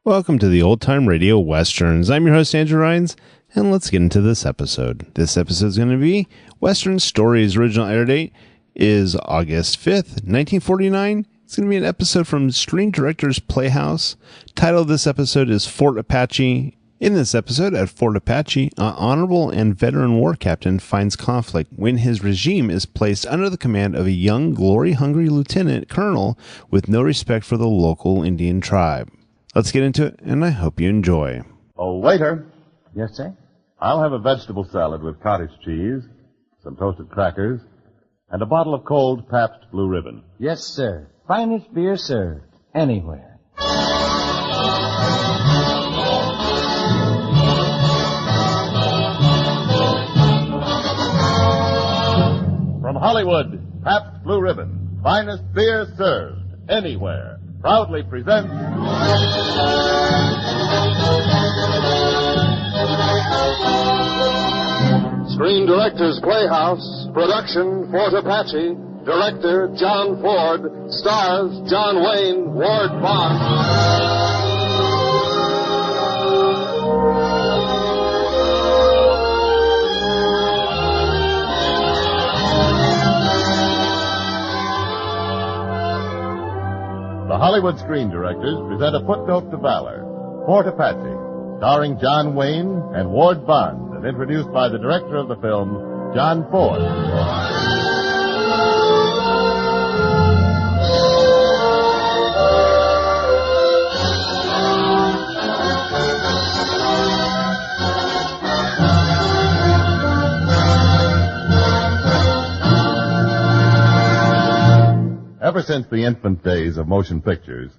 Welcome to the Old Time Radio Westerns. I'm your host, Andrew Rhynes, and let's get into this episode. This episode is going to be Western Stories. Original air date is August 5th, 1949. It's going to be an episode from Screen Directors Playhouse. Title of this episode is Fort Apache. In this episode, at Fort Apache, an honorable and veteran war captain finds conflict when his regime is placed under the command of a young, glory-hungry lieutenant colonel with no respect for the local Indian tribe. Let's get into it, and I hope you enjoy. Oh, waiter. Yes, sir? I'll have a vegetable salad with cottage cheese, some toasted crackers, and a bottle of cold Pabst Blue Ribbon. Yes, sir. Finest beer served anywhere. From Hollywood, Pabst Blue Ribbon, finest beer served anywhere, proudly presents Screen Directors Playhouse, production Fort Apache, director John Ford, stars John Wayne, Ward Bond. The Hollywood Screen Directors present a footnote to valor, Fort Apache, starring John Wayne and Ward Bond, and introduced by the director of the film, John Ford. Ever since the infant days of motion pictures,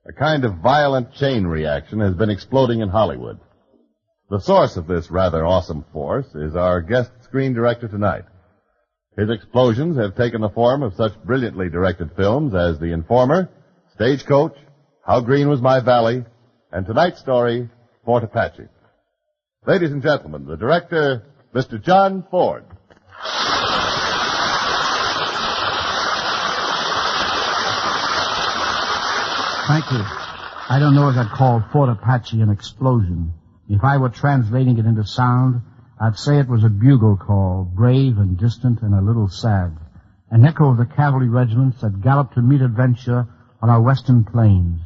a kind of violent chain reaction has been exploding in Hollywood. The source of this rather awesome force is our guest screen director tonight. His explosions have taken the form of such brilliantly directed films as The Informer, Stagecoach, How Green Was My Valley, and tonight's story, Fort Apache. Ladies and gentlemen, the director, Mr. John Ford. Thank you. I don't know if I'd call Fort Apache an explosion. If I were translating it into sound, I'd say it was a bugle call, brave and distant and a little sad. An echo of the cavalry regiments that galloped to meet adventure on our western plains.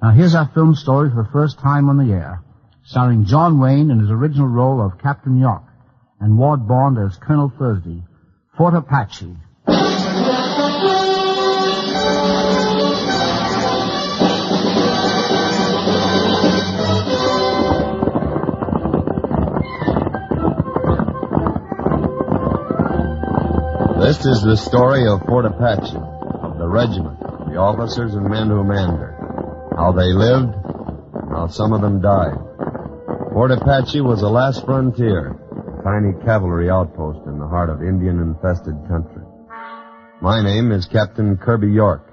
Now here's our film story for the first time on the air, starring John Wayne in his original role of Captain York and Ward Bond as Colonel Thursday. Fort Apache. This is the story of Fort Apache, of the regiment, the officers and men who manned her, how they lived, and how some of them died. Fort Apache was the last frontier, a tiny cavalry outpost in the heart of Indian-infested country. My name is Captain Kirby York.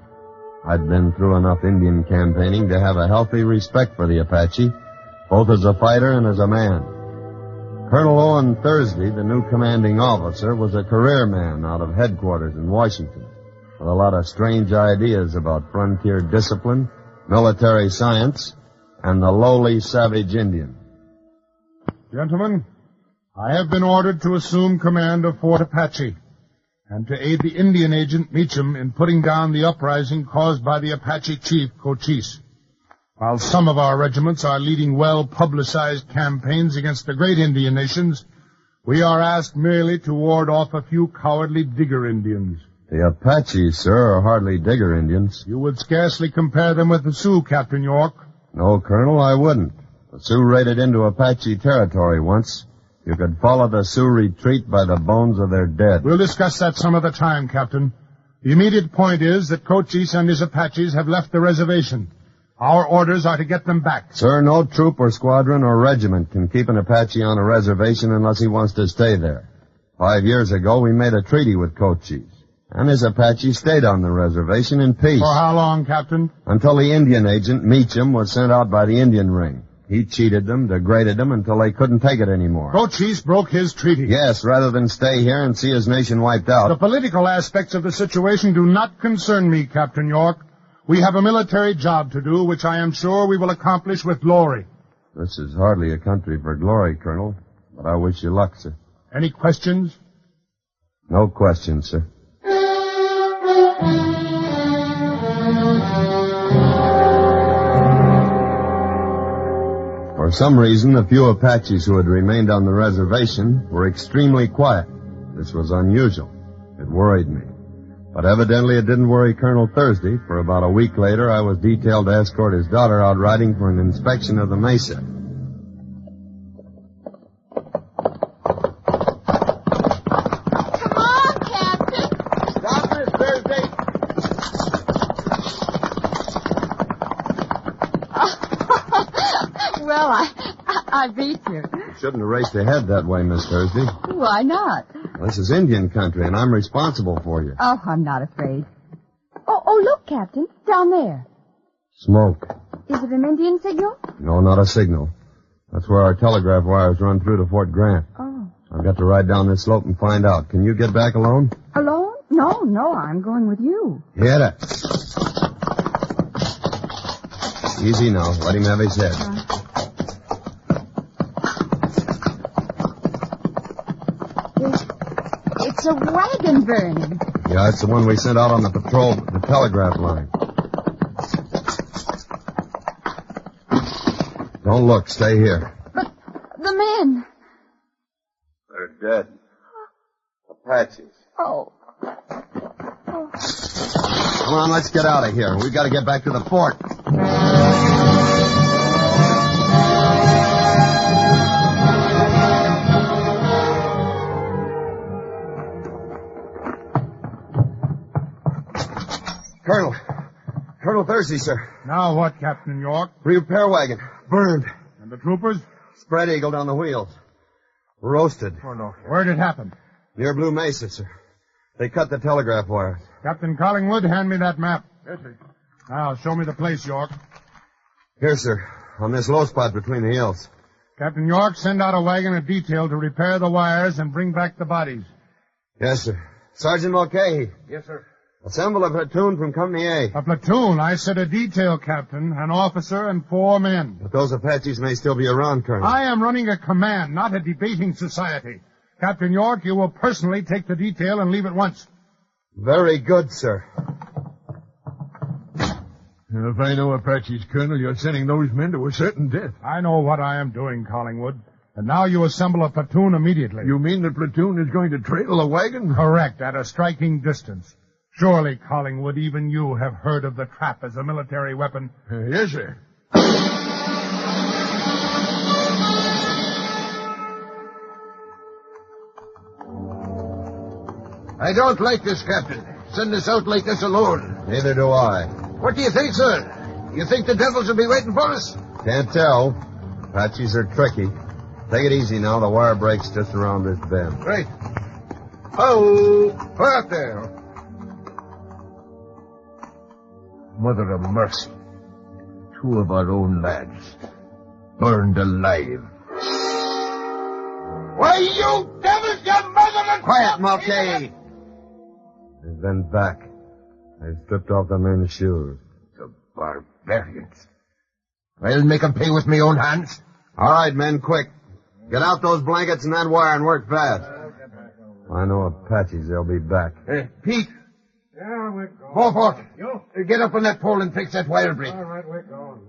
I'd been through enough Indian campaigning to have a healthy respect for the Apache, both as a fighter and as a man. Colonel Owen Thursday, the new commanding officer, was a career man out of headquarters in Washington, with a lot of strange ideas about frontier discipline, military science, and the lowly savage Indian. Gentlemen, I have been ordered to assume command of Fort Apache and to aid the Indian agent Meacham in putting down the uprising caused by the Apache chief Cochise. While some of our regiments are leading well-publicized campaigns against the great Indian nations, we are asked merely to ward off a few cowardly Digger Indians. The Apaches, sir, are hardly Digger Indians. You would scarcely compare them with the Sioux, Captain York. No, Colonel, I wouldn't. The Sioux raided into Apache territory once. You could follow the Sioux retreat by the bones of their dead. We'll discuss that some other time, Captain. The immediate point is that Cochise and his Apaches have left the reservation. Our orders are to get them back. Sir, no troop or squadron or regiment can keep an Apache on a reservation unless he wants to stay there. 5 years ago, we made a treaty with Cochise, and his Apache stayed on the reservation in peace. For how long, Captain? Until the Indian agent, Meacham, was sent out by the Indian ring. He cheated them, degraded them, until they couldn't take it anymore. Cochise broke his treaty. Yes, rather than stay here and see his nation wiped out. The political aspects of the situation do not concern me, Captain York. We have a military job to do, which I am sure we will accomplish with glory. This is hardly a country for glory, Colonel, but I wish you luck, sir. Any questions? No questions, sir. For some reason, the few Apaches who had remained on the reservation were extremely quiet. This was unusual. It worried me. But evidently it didn't worry Colonel Thursday, for about a week later I was detailed to escort his daughter out riding for an inspection of the mesa. Come on, Captain. Stop, Miss Thursday. Well, I beat you. You shouldn't have raced ahead that way, Miss Thursday. Why not? This is Indian country, and I'm responsible for you. Oh, I'm not afraid. Oh, look, Captain. Down there. Smoke. Is it an Indian signal? No, not a signal. That's where our telegraph wires run through to Fort Grant. Oh. I've got to ride down this slope and find out. Can you get back alone? Alone? No, I'm going with you. Get it. Easy now. Let him have his head. It's a wagon burning. Yeah, it's the one we sent out on the patrol, the telegraph line. Don't look. Stay here. But the men. They're dead. Apaches. Oh. Come on, let's get out of here. We've got to get back to the fort. Colonel Thursday, sir. Now what, Captain York? Repair wagon. Burned. And the troopers? Spread eagle down the wheels. Roasted. Oh, no. Where'd it happen? Near Blue Mesa, sir. They cut the telegraph wires. Captain Collingwood, hand me that map. Yes, sir. Now, show me the place, York. Here, sir. On this low spot between the hills. Captain York, send out a wagon of detail to repair the wires and bring back the bodies. Yes, sir. Sergeant Mulcahy. Yes, sir. Assemble a platoon from Company A. A platoon? I said a detail, Captain. An officer and 4 men. But those Apaches may still be around, Colonel. I am running a command, not a debating society. Captain York, you will personally take the detail and leave at once. Very good, sir. If I know Apaches, Colonel, you're sending those men to a certain death. I know what I am doing, Collingwood. And now you assemble a platoon immediately. You mean the platoon is going to trail a wagon? Correct, at a striking distance. Surely, Collingwood, even you have heard of the trap as a military weapon. Yes, sir. I don't like this, Captain. Send us out like this alone. Neither do I. What do you think, sir? You think the devils will be waiting for us? Can't tell. Apaches are tricky. Take it easy now. The wire breaks just around this bend. Right. Oh, out there. Mother of mercy. 2 of our own lads. Burned alive. Why, you devils, you mother... Quiet, Mulcahy. They've been back. They've stripped off the men's shoes. The barbarians. I'll make 'em pay with my own hands. All right, men, quick. Get out those blankets and that wire and work fast. I know Apaches. They'll be back. Pete. Yeah, we're going. Beaufort. Get up on that pole and fix that wire break. All right, we're going.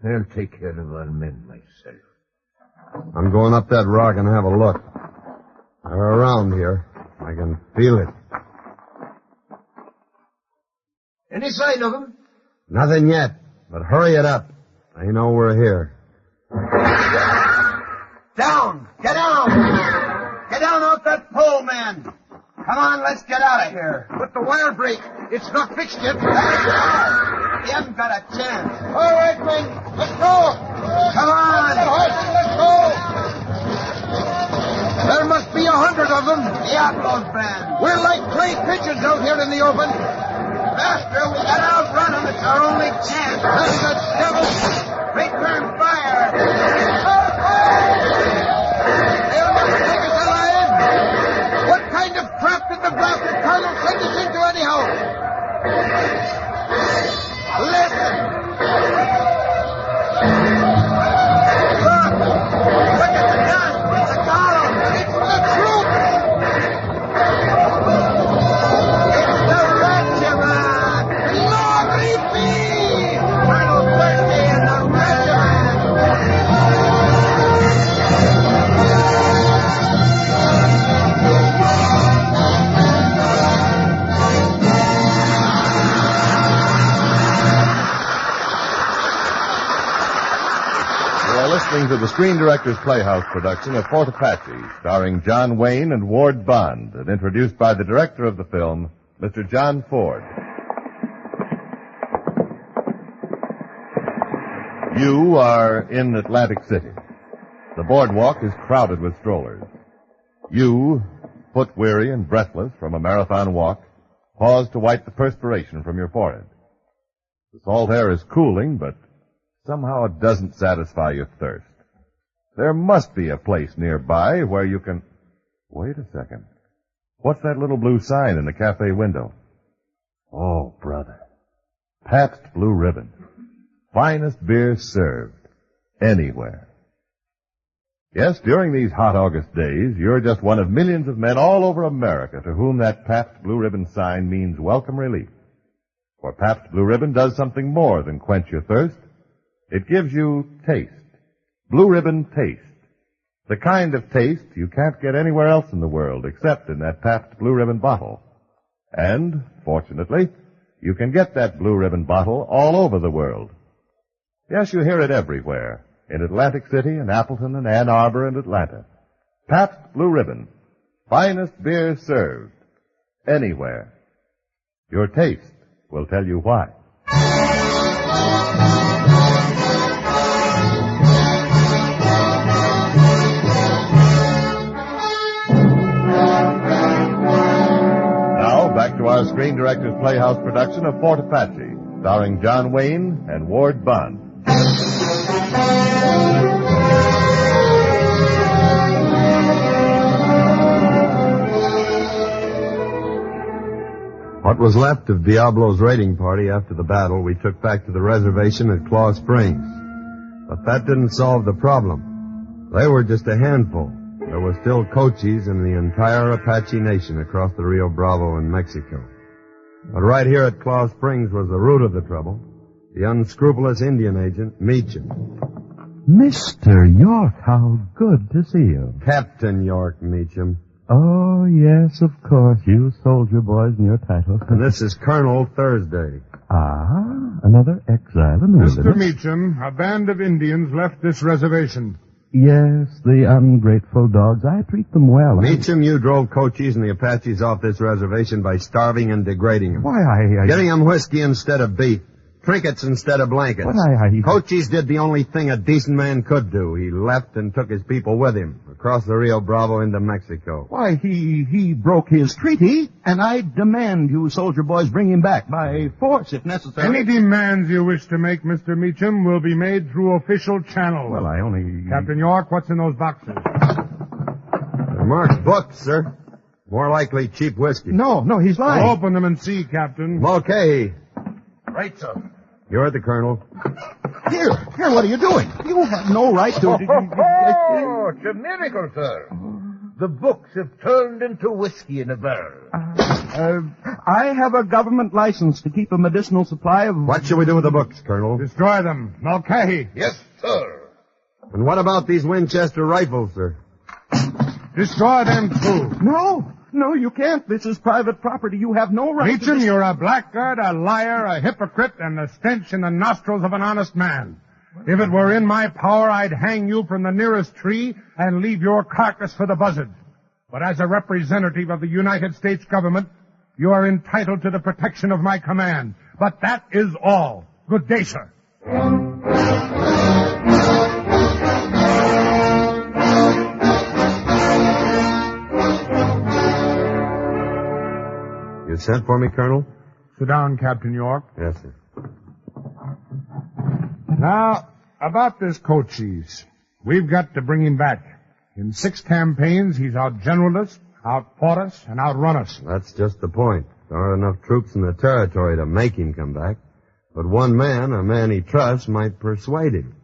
I'll take care of our men myself. I'm going up that rock and have a look. They're around here. I can feel it. Any sign of them? Nothing yet, but hurry it up. They know we're here. Down! Get down! Get down off that pole, man! Come on, let's get out of here. But the wire break, it's not fixed yet. You haven't got a chance. All right, men, let's go! Come on! Let's go! There must be 100 of them. Diablos, man. We're like clay pigeons out here in the open. Faster, we gotta outrun them. It's our only chance. That's the devil. Return fire. They'll never take us alive. What kind of trap did the blasted colonel send us into anyhow? You're listening to the Screen Directors Playhouse production of Fort Apache, starring John Wayne and Ward Bond, and introduced by the director of the film, Mr. John Ford. You are in Atlantic City. The boardwalk is crowded with strollers. You, foot-weary and breathless from a marathon walk, pause to wipe the perspiration from your forehead. The salt air is cooling, but somehow it doesn't satisfy your thirst. There must be a place nearby where you can... Wait a second. What's that little blue sign in the cafe window? Oh, brother. Pabst Blue Ribbon. Finest beer served. Anywhere. Yes, during these hot August days, you're just one of millions of men all over America to whom that Pabst Blue Ribbon sign means welcome relief. For Pabst Blue Ribbon does something more than quench your thirst. It gives you taste. Blue Ribbon taste. The kind of taste you can't get anywhere else in the world except in that Pabst Blue Ribbon bottle. And, fortunately, you can get that Blue Ribbon bottle all over the world. Yes, you hear it everywhere. In Atlantic City and Appleton and Ann Arbor and Atlanta. Pabst Blue Ribbon. Finest beer served. Anywhere. Your taste will tell you why. Now, back to our Screen Directors Playhouse production of Fort Apache, starring John Wayne and Ward Bond. What was left of Diablo's raiding party after the battle, we took back to the reservation at Claw Springs. But that didn't solve the problem. They were just a handful. There were still Cochise in the entire Apache nation across the Rio Bravo in Mexico. But right here at Claw Springs was the root of the trouble. The unscrupulous Indian agent, Meacham. Mr. York, how good to see you. Captain York Meacham. Oh, yes, of course. You soldier boys and your title. And this is Colonel Thursday. Ah, another exile in the Mr. wilderness. Meacham, a band of Indians left this reservation. Yes, the ungrateful dogs. I treat them well. Meacham, you drove Cochise and the Apaches off this reservation by starving and degrading them. Why, Getting them whiskey instead of beef. Trinkets instead of blankets. But Cochise did the only thing a decent man could do. He left and took his people with him across the Rio Bravo into Mexico. Why, he broke his treaty, and I demand you soldier boys bring him back by force if necessary. Any demands you wish to make, Mr. Meacham, will be made through official channels. Well, I only... Captain York, what's in those boxes? They're marked books, sir. More likely cheap whiskey. No, he's lying. Well, open them and see, Captain. Okay. Right, sir. You're the colonel. Here, what are you doing? You have no right to... Oh, it's a miracle, sir. The books have turned into whiskey in a barrel. I have a government license to keep a medicinal supply of... What shall we do with the books, Colonel? Destroy them. Mulcahy. Yes, sir. And what about these Winchester rifles, sir? Destroy them, too. No, you can't. This is private property. You have no right Meacham, to... you're a blackguard, a liar, a hypocrite, and a stench in the nostrils of an honest man. If it were in my power, I'd hang you from the nearest tree and leave your carcass for the buzzard. But as a representative of the United States government, you are entitled to the protection of my command. But that is all. Good day, sir. You sent for me, Colonel? Sit down, Captain York. Yes, sir. Now, about this Cochise. We've got to bring him back. In 6 campaigns, he's outgeneraled us, outfought us, and outrun us. That's just the point. There aren't enough troops in the territory to make him come back. But one man, a man he trusts, might persuade him.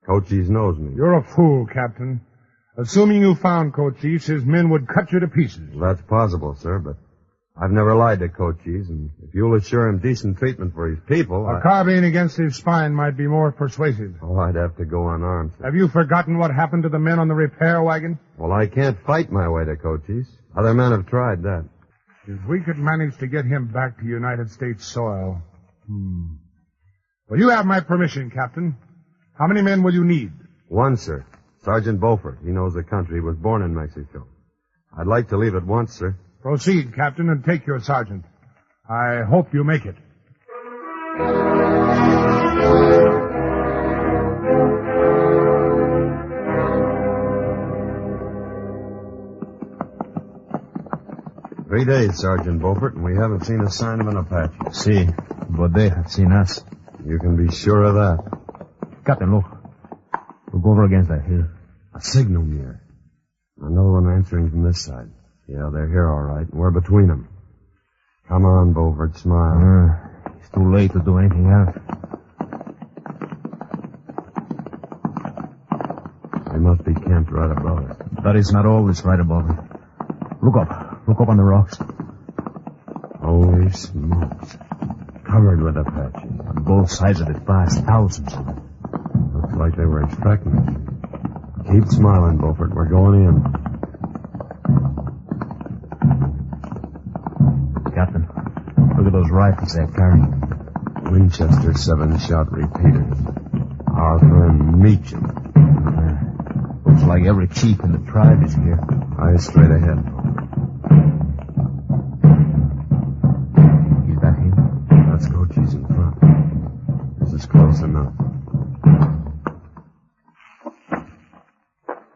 Cochise knows me. You're a fool, Captain. Assuming you found Cochise, his men would cut you to pieces. That's possible, sir, but I've never lied to Cochise, and if you'll assure him decent treatment for his people, A carbine against his spine might be more persuasive. Oh, I'd have to go unarmed, sir. Have you forgotten what happened to the men on the repair wagon? Well, I can't fight my way to Cochise. Other men have tried that. If we could manage to get him back to United States soil. Well, you have my permission, Captain. How many men will you need? One, sir. Sergeant Beaufort. He knows the country. He was born in Mexico. I'd like to leave at once, sir. Proceed, Captain, and take your sergeant. I hope you make it. Three days, Sergeant Beaufort, and we haven't seen a sign of an Apache. See, but they have seen us. You can be sure of that. Captain, look. Look over against that hill. A signal mirror. Another one answering from this side. Yeah, they're here all right, and we're between them. Come on, Beaufort, smile. It's too late to do anything else. They must be camped right above us. That is not always right above it. Look up. Look up on the rocks. Holy smokes. Covered with Apaches. On both sides of it, vast thousands of them. Looks like they were expecting us. Keep smiling, Beaufort. We're going in. Captain, look at those rifles they're carrying. Winchester 7-shot repeaters. Our friend Meacham. Looks like every chief in the tribe is here. Eyes straight ahead. Is that him? That's Cochise in front. This is close enough.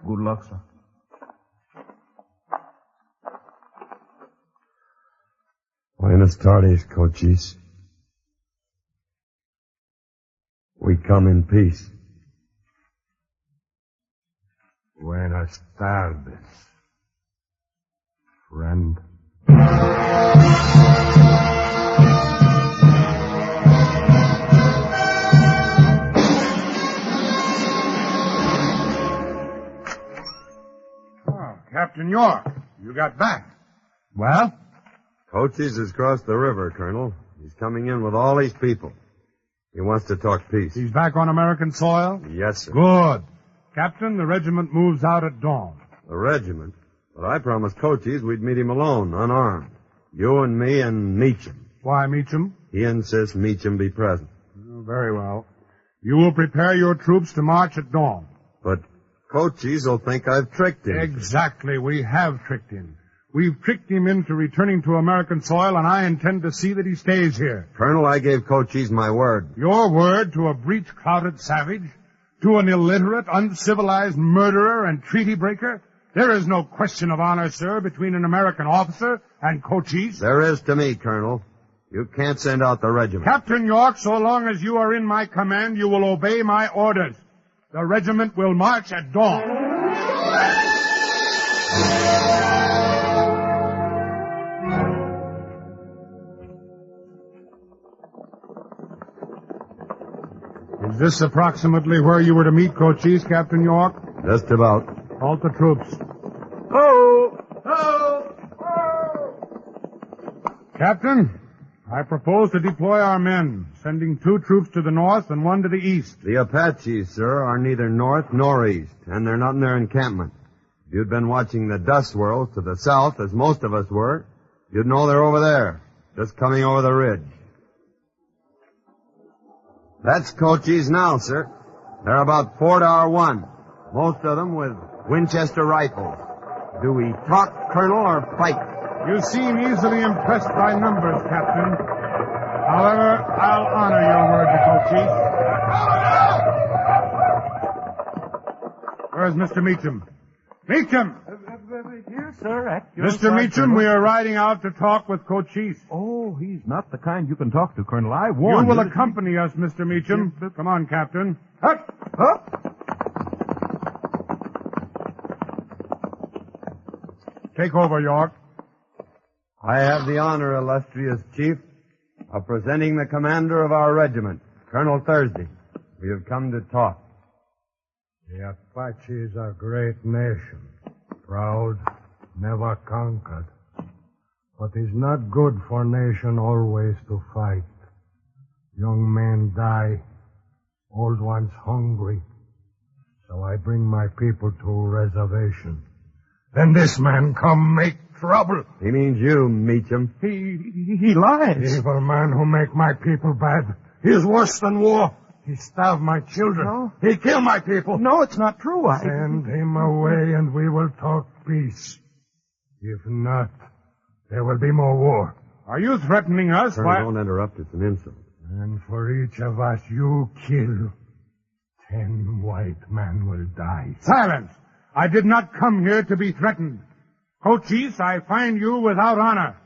Good luck, sir. Buenas tardes, Cochise. We come in peace. Buenas tardes, friend. Oh, Captain York, you got back. Well? Cochise has crossed the river, Colonel. He's coming in with all these people. He wants to talk peace. He's back on American soil? Yes, sir. Good. Captain, the regiment moves out at dawn. The regiment? But I promised Cochise we'd meet him alone, unarmed. You and me and Meacham. Why, Meacham? He insists Meacham be present. Oh, very well. You will prepare your troops to march at dawn. But Cochise will think I've tricked him. Exactly. We have tricked him. We've tricked him into returning to American soil, and I intend to see that he stays here. Colonel, I gave Cochise my word. Your word to a breech-clouted savage? To an illiterate, uncivilized murderer and treaty breaker? There is no question of honor, sir, between an American officer and Cochise. There is to me, Colonel. You can't send out the regiment. Captain York, so long as you are in my command, you will obey my orders. The regiment will march at dawn. Is this approximately where you were to meet Cochise, Captain York? Just about. Halt the troops. Ho! Ho! Ho! Captain, I propose to deploy our men, sending 2 troops to the north and 1 to the east. The Apaches, sir, are neither north nor east, and they're not in their encampment. If you'd been watching the dust swirls to the south, as most of us were, you'd know they're over there, just coming over the ridge. That's Cochise now, sir. They're about 4 to our 1. Most of them with Winchester rifles. Do we talk, Colonel, or fight? You seem easily impressed by numbers, Captain. However, I'll honor your word to Cochise. Where's Mr. Meacham? Meacham! Here, sir, at your Mr. side, Meacham, Colonel. we are riding out to talk with Cochise. Oh, he's not the kind you can talk to, Colonel. I warned You you. will accompany us, Mr. Meacham. Come on, Captain. Up! Up! Take over, York. I have the honor, illustrious chief, of presenting the commander of our regiment, Colonel Thursday. We have come to talk. The Apaches are a great nation. Proud, never conquered. But it's not good for nation always to fight. Young men die, old ones hungry. So I bring my people to a reservation. Then this man come make trouble. He means you, Meacham. He lies. Evil man who make my people bad. He's worse than war. He starved my children. No. He killed my people. No, it's not true. Send him away and we will talk peace. If not, there will be more war. Are you threatening us? Colonel, don't interrupt. It's an insult. And for each of us you kill, 10 white men will die. Silence! I did not come here to be threatened. Cochise, I find you without honor.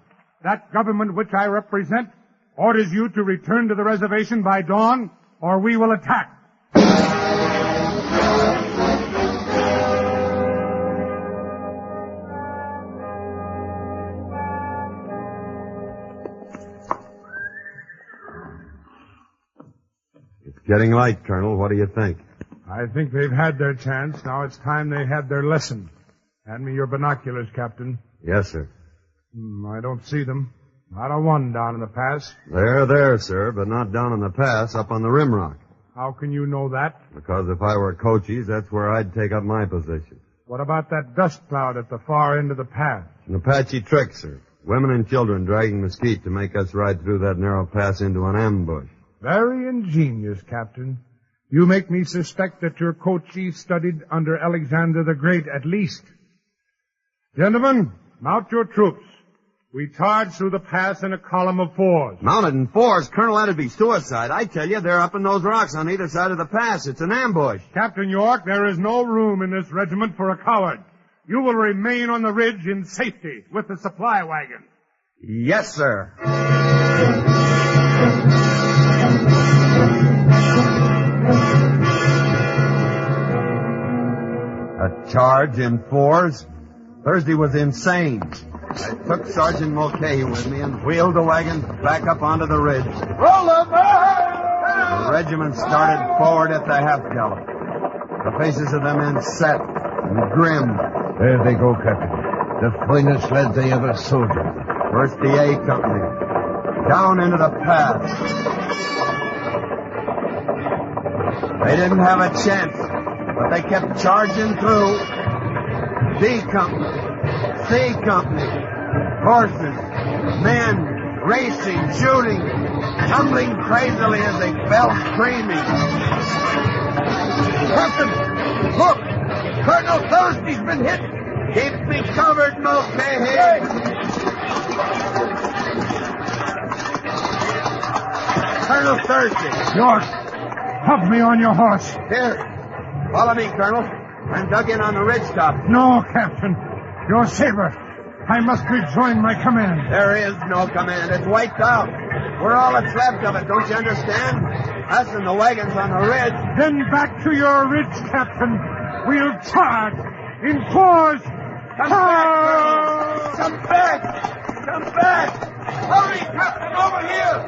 That government which I represent orders you to return to the reservation by dawn, or we will attack. It's getting light, Colonel. What do you think? I think they've had their chance. Now it's time they had their lesson. Hand me your binoculars, Captain. Yes, sir. I don't see them. Not a one down in the pass. They're there, sir, but not down in the pass, up on the rim rock. How can you know that? Because if I were Cochise, that's where I'd take up my position. What about that dust cloud at the far end of the pass? An Apache trick, sir. Women and children dragging mesquite to make us ride through that narrow pass into an ambush. Very ingenious, Captain. You make me suspect that your Cochise studied under Alexander the Great at least. Gentlemen, mount your troops. We charge through the pass in a column of 4s. Mounted in 4s? Colonel, that'd be suicide. I tell you, they're up in those rocks on either side of the pass. It's an ambush. Captain York, there is no room in this regiment for a coward. You will remain on the ridge in safety with the supply wagon. Yes, sir. A charge in 4s? Thursday was insane. I took Sergeant Mulcahy with me and wheeled the wagon back up onto the ridge. Roll over! The regiment started forward at the half gallop. The faces of the men set and grim. There they go, Captain. The finest lads they ever soldiered. First the A Company. Down into the pass. They didn't have a chance, but they kept charging through. B Company. C Company. Horses. Men. Racing. Shooting. Tumbling crazily as they fell screaming. Captain, look! Colonel Thursby's been hit! Keep me covered, Mulcahy! Colonel Thursby! York, help me on your horse. Here, follow me, Colonel. I'm dug in on the ridge top. No, Captain. Your saber. I must rejoin my command. There is no command. It's wiped out. We're all that's left of it, don't you understand? Us and the wagons on the ridge. Then back to your ridge, Captain. We'll charge in 4s. Come back, Colonel. Come back. Come back. Hurry, Captain, over here!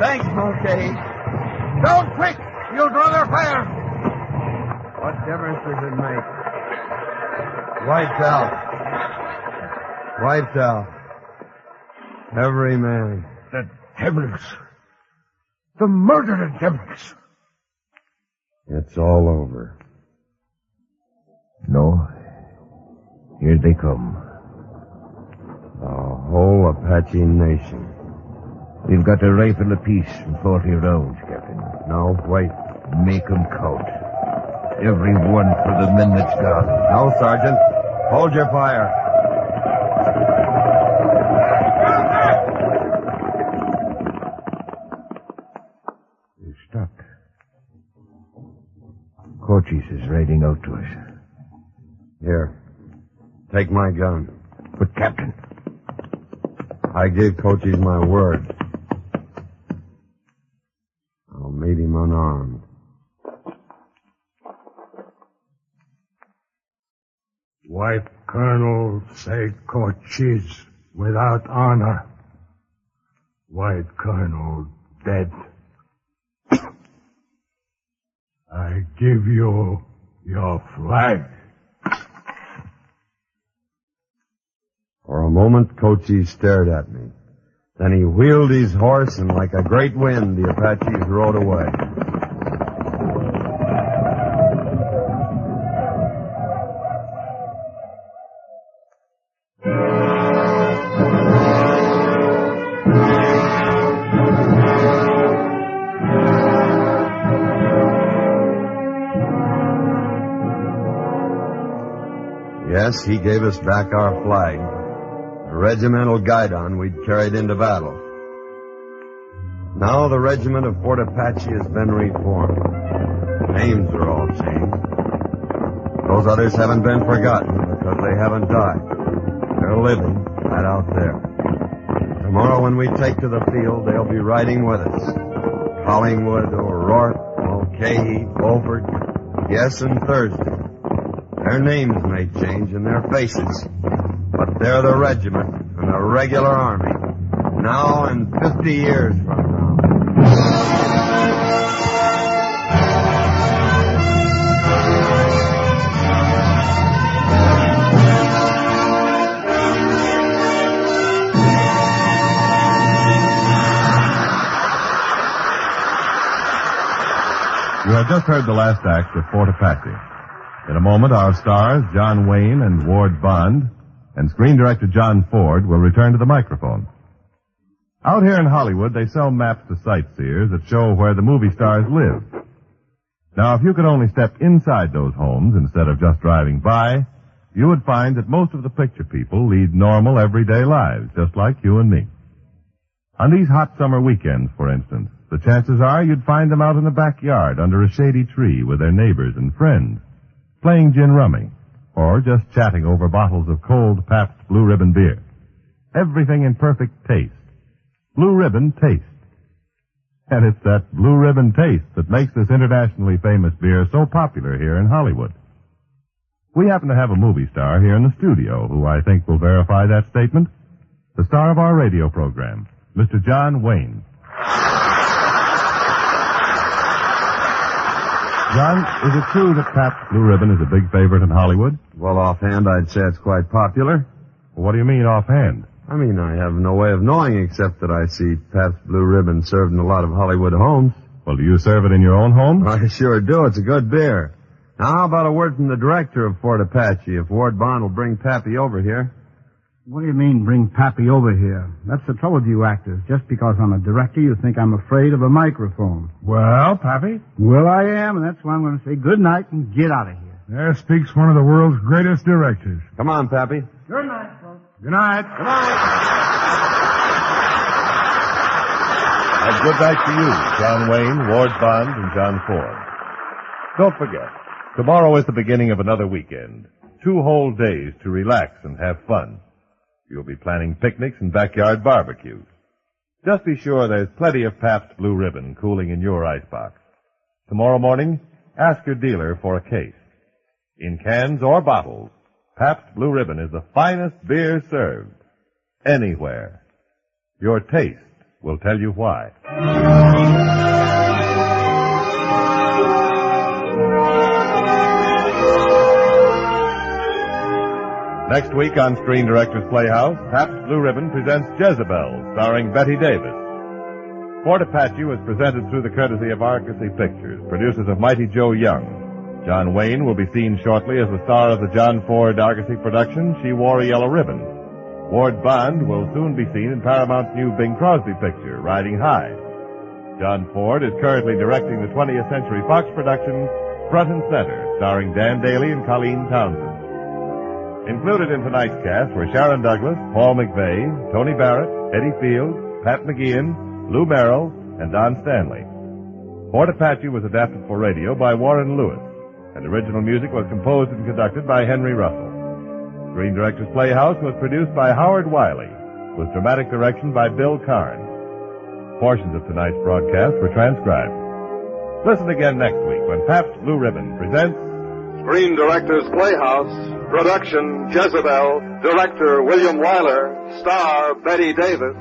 Thanks, Mulcahy. Don't quick! You'll draw their fire! What difference does it make? Wiped out. Wiped out. Every man. The devils. The murdered devils. It's all over. No. Here they come. The whole Apache nation. We've got a rifle apiece and 40 rounds, Captain. No, wait. Make 'em count. Every one for the men that's gone. No, Sergeant. Hold your fire. You stopped. Cochise is riding out to us. Here. Take my gun. But, Captain... I gave Cochise my word. I'll meet him unarmed. White Colonel say Cochise without honor. White Colonel dead. I give you your flag. For a moment, Cochise stared at me. Then he wheeled his horse, and like a great wind, the Apaches rode away. Yes, he gave us back our flag, the regimental guidon we'd carried into battle. Now the regiment of Fort Apache has been reformed. Names are all changed. Those others haven't been forgotten because they haven't died. They're living right out there. Tomorrow when we take to the field, they'll be riding with us. Collingwood, O'Rourke, Mulcahy, Beaufort, yes, and Thursday. Their names may change and their faces, but they're the regiment and the regular army, now and 50 years from now. You have just heard the last act of Fort Apache. In a moment, our stars, John Wayne and Ward Bond, and screen director John Ford will return to the microphone. Out here in Hollywood, they sell maps to sightseers that show where the movie stars live. Now, if you could only step inside those homes instead of just driving by, you would find that most of the picture people lead normal, everyday lives, just like you and me. On these hot summer weekends, for instance, the chances are you'd find them out in the backyard under a shady tree with their neighbors and friends, playing gin rummy, or just chatting over bottles of cold Pabst Blue Ribbon beer. Everything in perfect taste. Blue Ribbon taste. And it's that Blue Ribbon taste that makes this internationally famous beer so popular here in Hollywood. We happen to have a movie star here in the studio who I think will verify that statement. The star of our radio program, Mr. John Wayne. John, is it true that Pabst Blue Ribbon is a big favorite in Hollywood? Well, offhand, I'd say it's quite popular. Well, what do you mean offhand? I mean, I have no way of knowing except that I see Pabst Blue Ribbon served in a lot of Hollywood homes. Well, do you serve it in your own home? I sure do. It's a good beer. Now, how about a word from the director of Fort Apache, if Ward Bond will bring Pappy over here? What do you mean, bring Pappy over here? That's the trouble with you actors. Just because I'm a director, you think I'm afraid of a microphone. Well, Pappy? Well, I am, and that's why I'm going to say good night and get out of here. There speaks one of the world's greatest directors. Come on, Pappy. Good night, folks. Good night. Good night. And good night to you, John Wayne, Ward Bond, and John Ford. Don't forget, tomorrow is the beginning of another weekend. 2 whole days to relax and have fun. You'll be planning picnics and backyard barbecues. Just be sure there's plenty of Pabst Blue Ribbon cooling in your icebox. Tomorrow morning, ask your dealer for a case. In cans or bottles, Pabst Blue Ribbon is the finest beer served anywhere. Your taste will tell you why. Next week on Screen Directors Playhouse, Pabst Blue Ribbon presents Jezebel, starring Betty Davis. Fort Apache was presented through the courtesy of Argosy Pictures, producers of Mighty Joe Young. John Wayne will be seen shortly as the star of the John Ford Argosy production, She Wore a Yellow Ribbon. Ward Bond will soon be seen in Paramount's new Bing Crosby picture, Riding High. John Ford is currently directing the 20th Century Fox production, Front and Center, starring Dan Daly and Colleen Townsend. Included in tonight's cast were Sharon Douglas, Paul McVeigh, Tony Barrett, Eddie Fields, Pat McGeehan, Lou Merrill, and Don Stanley. Fort Apache was adapted for radio by Warren Lewis, and original music was composed and conducted by Henry Russell. Screen Directors Playhouse was produced by Howard Wiley, with dramatic direction by Bill Karn. Portions of tonight's broadcast were transcribed. Listen again next week when Pabst Blue Ribbon presents Screen Directors Playhouse, production Jezebel, director William Wyler, star Betty Davis.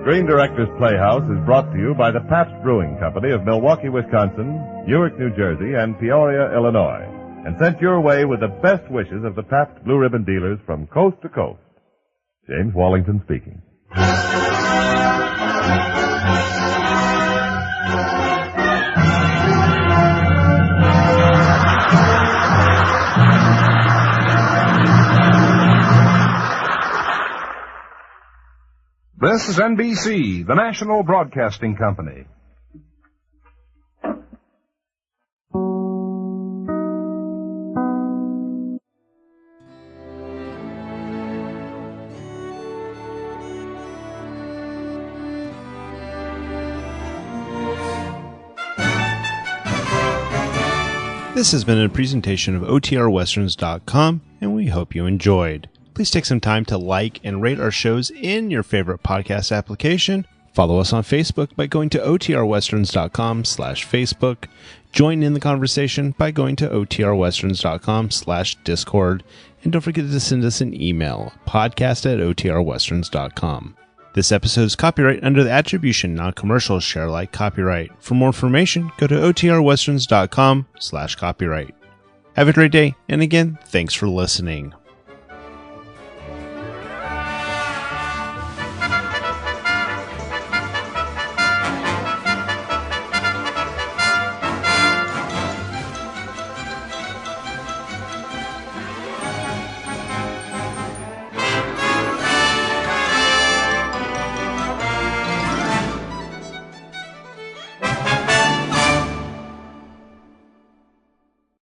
Screen Directors Playhouse is brought to you by the Pabst Brewing Company of Milwaukee, Wisconsin, Newark, New Jersey, and Peoria, Illinois, and sent your way with the best wishes of the Pabst Blue Ribbon dealers from coast to coast. James Wallington speaking. This is NBC, the National Broadcasting Company. This has been a presentation of OTRWesterns.com, and we hope you enjoyed. Please take some time to like and rate our shows in your favorite podcast application. Follow us on Facebook by going to OTRWesterns.com/Facebook. Join in the conversation by going to OTRWesterns.com/Discord. And don't forget to send us an email, podcast@OTRWesterns.com. This episode is copyright under the Attribution Non-Commercial Share Alike copyright. For more information, go to OTRWesterns.com/copyright. Have a great day, and again, thanks for listening.